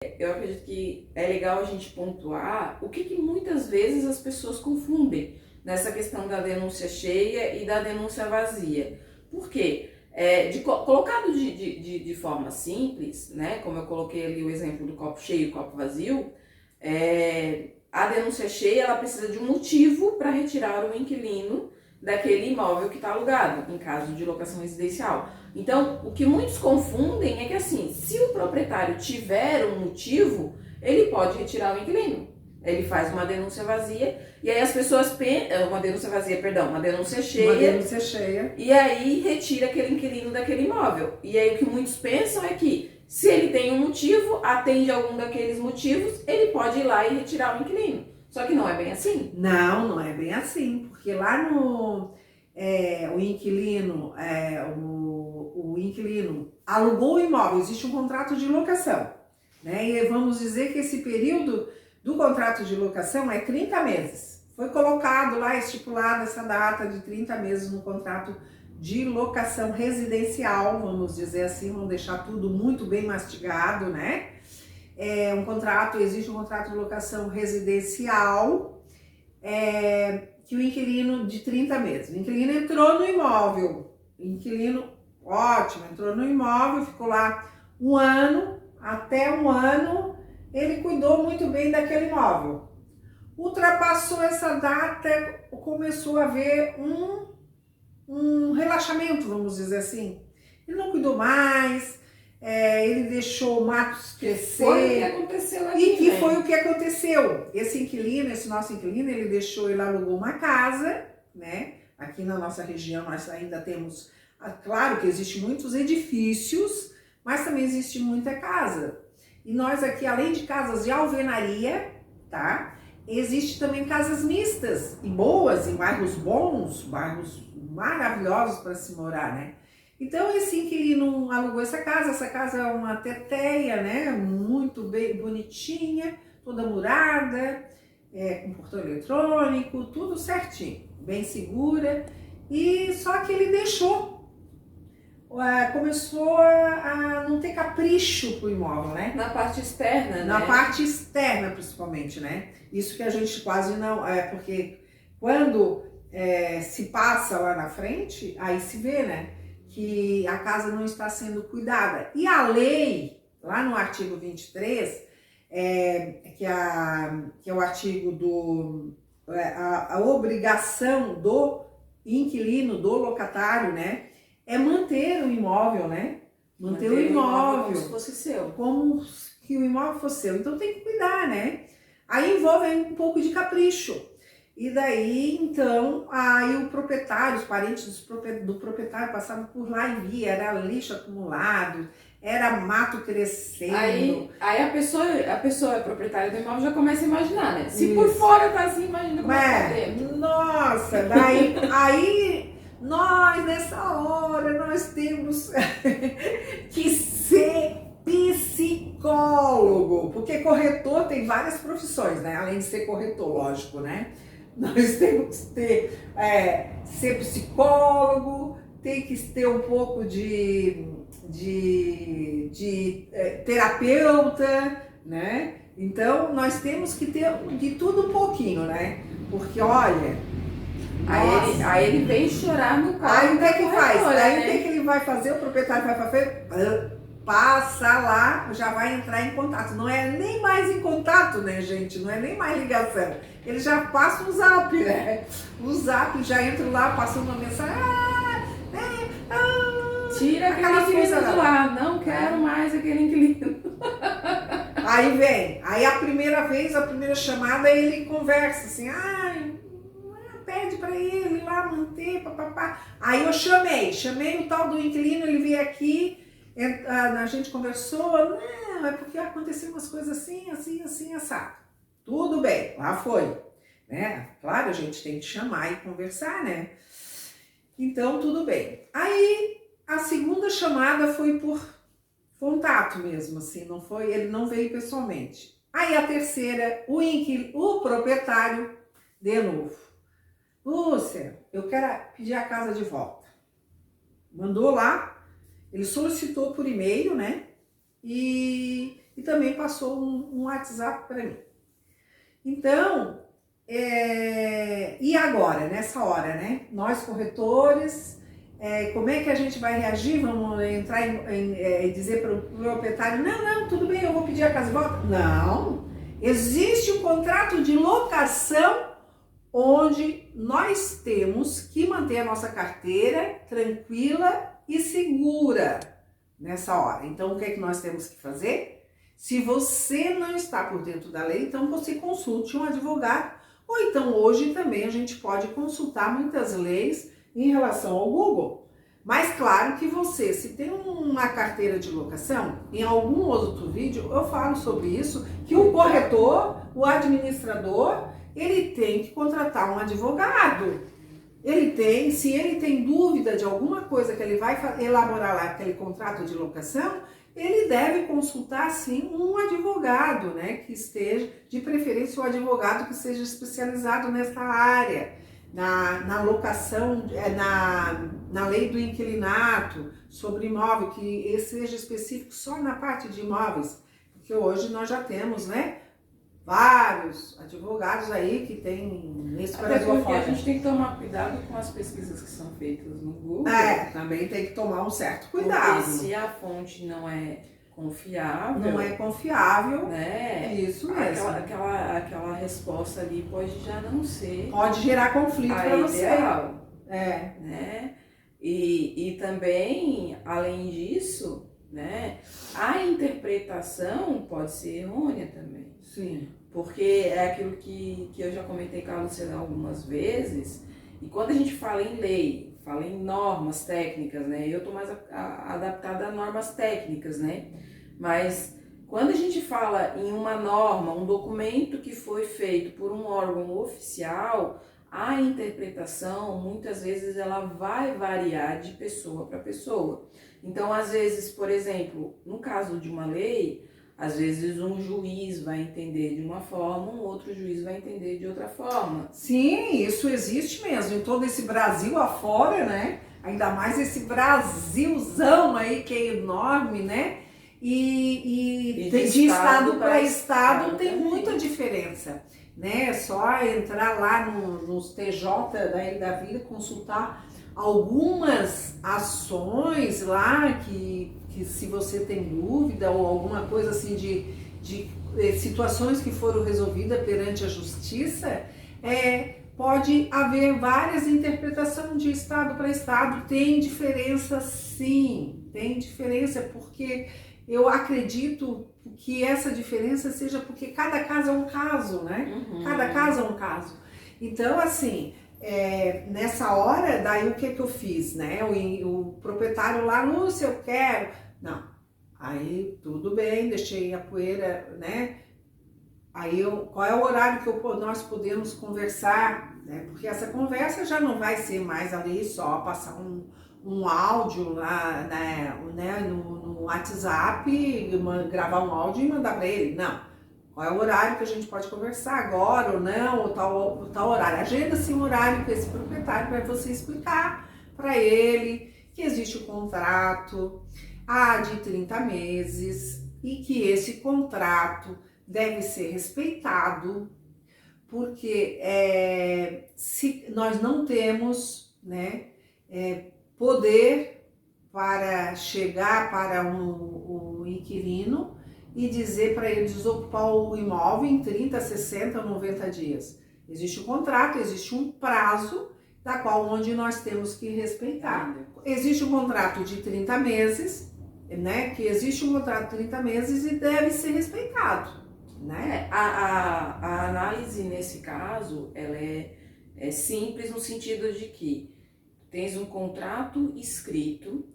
Eu acredito que é legal a gente pontuar o que muitas vezes as pessoas confundem nessa questão da denúncia cheia e da denúncia vazia. Por quê? Colocado de forma simples, né, como eu coloquei ali o exemplo do copo cheio e copo vazio, a denúncia cheia ela precisa de um motivo para retirar o inquilino daquele imóvel que está alugado, em caso de locação residencial. Então, o que muitos confundem é que assim, se o proprietário tiver um motivo, ele pode retirar o inquilino. Ele faz uma denúncia vazia e aí as pessoas uma denúncia vazia, perdão, uma denúncia cheia. Uma denúncia cheia. E aí retira aquele inquilino daquele imóvel. E aí o que muitos pensam é que se ele tem um motivo, atende algum daqueles motivos, ele pode ir lá e retirar o inquilino. Só que não é bem assim. Não, não é bem assim, porque lá no o inquilino, o inquilino alugou o imóvel, existe um contrato de locação, né? E vamos dizer que esse período do contrato de locação é 30 meses. Foi colocado lá, estipulada essa data de 30 meses no contrato de locação residencial, vamos dizer assim, vamos deixar tudo muito bem mastigado, né? Existe um contrato de locação residencial, que o inquilino de 30 meses. O inquilino entrou no imóvel, entrou no imóvel, ficou lá um ano, até um ano, ele cuidou muito bem daquele imóvel. Ultrapassou essa data, começou a haver um relaxamento, vamos dizer assim. Ele não cuidou mais, ele deixou matos crescer. Foi o que aconteceu aqui, e que foi o que aconteceu. Esse nosso inquilino, ele alugou uma casa, né? Aqui na nossa região nós ainda temos, claro que existem muitos edifícios, mas também existe muita casa. E nós aqui, além de casas de alvenaria, tá? Existe também casas mistas e boas, em bairros bons, bairros maravilhosos para se morar, né? Então esse inquilino alugou essa casa é uma teteia, né? Muito bem bonitinha, toda murada, com portão eletrônico, tudo certinho, bem segura. E só que ele começou a não ter capricho pro imóvel, né? Na parte externa, né? Na parte externa, principalmente, né? Isso que a gente quase não... porque quando se passa lá na frente, aí se vê, né? Que a casa não está sendo cuidada. E a lei, lá no artigo 23, que é o artigo a obrigação do inquilino, do locatário, né? É manter o imóvel, né? Manter o imóvel como se fosse seu. Como que o imóvel fosse seu. Então tem que cuidar, né? Aí envolve um pouco de capricho. E daí, então, aí o proprietário, os parentes do proprietário passavam por lá e via, era lixo acumulado, era mato crescendo. Aí a pessoa proprietária do imóvel já começa a imaginar, né? Se por fora tá assim, imagina como é que tá dentro. Nossa, daí, aí nós, nessa hora, nós temos que ser psicólogo, porque corretor tem várias profissões, né? Além de ser corretor, lógico, né? Nós temos que ser psicólogo, tem que ter um pouco de terapeuta, né? Então, nós temos que ter de tudo um pouquinho, né? Porque, olha... Aí ele vem chorar no carro. Aí o que é que faz? Aí né? o que é que ele vai fazer? O proprietário vai fazer... Passa lá, já vai entrar em contato. Não é nem mais em contato, né, gente? Não é nem mais ligação. Ele já passa um zap, né? O zap, já entra lá, passando uma mensagem. Tira aquela coisa de lá. Não quero mais aquele inquilino. Aí vem. Aí a primeira chamada, ele conversa assim. Pede para ele lá manter, papapá. Aí eu chamei o tal do inquilino, ele veio aqui. A gente conversou, não, é porque aconteceu umas coisas assim, assado. Tudo bem, lá foi, né? Claro, a gente tem que chamar e conversar, né? Então, tudo bem. Aí, a segunda chamada foi por contato mesmo, assim, não foi, ele não veio pessoalmente. Aí, a terceira, o proprietário, de novo. Lúcia, eu quero pedir a casa de volta. Mandou lá. Ele solicitou por e-mail, né? E e também passou um WhatsApp para mim. Então, e agora, nessa hora, né? Nós corretores, como é que a gente vai reagir? Vamos entrar e dizer para o proprietário, não, tudo bem, eu vou pedir a casa de volta? Não, existe um contrato de locação onde nós temos que manter a nossa carteira tranquila e segura nessa hora. Então, o que é que nós temos que fazer? Se você não está por dentro da lei, então você consulte um advogado. Ou então, hoje também a gente pode consultar muitas leis em relação ao Google. Mas claro que você, se tem uma carteira de locação, em algum outro vídeo eu falo sobre isso, que o corretor, o administrador, ele tem que contratar um advogado. Se ele tem dúvida de alguma coisa que ele vai elaborar lá, aquele contrato de locação, ele deve consultar sim um advogado, né, que esteja, de preferência, um advogado que seja especializado nessa área, na locação, na lei do inquilinato, sobre imóvel, que seja específico só na parte de imóveis, porque hoje nós já temos, né, vários advogados aí que tem esse Brasil porque fora. A gente tem que tomar cuidado com as pesquisas que são feitas no Google. Também tem que tomar um certo cuidado. Porque se a fonte não é confiável... Não é confiável, né? Isso mesmo. Aquela resposta ali pode já não ser... Pode gerar conflito para você. Ideal. Né? E também, além disso, né, a interpretação pode ser errônea também. Sim. Porque é aquilo que eu já comentei com a Luciana algumas vezes, e quando a gente fala em lei, fala em normas técnicas, né, eu estou mais adaptada a normas técnicas, né, mas quando a gente fala em uma norma, um documento que foi feito por um órgão oficial, a interpretação, muitas vezes, ela vai variar de pessoa para pessoa. Então, às vezes, por exemplo, no caso de uma lei, às vezes um juiz vai entender de uma forma, um outro juiz vai entender de outra forma. Sim, isso existe mesmo, em todo esse Brasil afora, né? Ainda mais esse Brasilzão aí que é enorme, né? E de estado para estado tem muita diferença, né? Só entrar lá nos TJ daí da vida, consultar algumas ações lá que se você tem dúvida ou alguma coisa assim de situações que foram resolvidas perante a justiça, pode haver várias interpretações de estado para estado. Tem diferença sim, tem diferença, porque eu acredito que essa diferença seja porque cada caso é um caso, né? Cada caso é um caso. Então, assim, nessa hora, daí o que eu fiz, né? O proprietário lá, Lúcia, eu quero. Não. Aí, tudo bem, deixei a poeira, né? Aí, qual é o horário que nós podemos conversar, né? Porque essa conversa já não vai ser mais ali só passar um áudio lá, né, no WhatsApp, gravar um áudio e mandar para ele. Não. Qual é o horário que a gente pode conversar agora ou não, ou tal horário. Agenda-se um horário com esse proprietário para você explicar para ele que existe o contrato de 30 meses e que esse contrato deve ser respeitado, porque se nós não temos, né, poder para chegar para um inquilino e dizer para ele desocupar o imóvel em 30, 60, 90 dias. Existe um contrato, existe um prazo onde nós temos que respeitar. Existe um contrato de 30 meses, né? Que existe um contrato de 30 meses e deve ser respeitado, né? A análise nesse caso, ela é simples no sentido de que tens um contrato escrito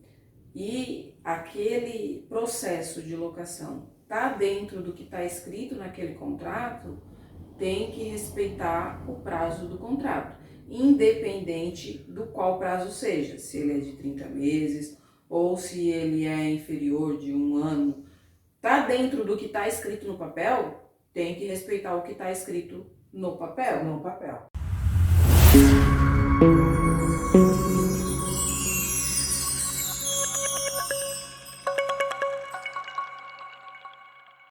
e aquele processo de locação está dentro do que está escrito naquele contrato, tem que respeitar o prazo do contrato, independente do qual prazo seja, se ele é de 30 meses ou se ele é inferior de 1 ano. Está dentro do que está escrito no papel, tem que respeitar o que está escrito no papel. No papel.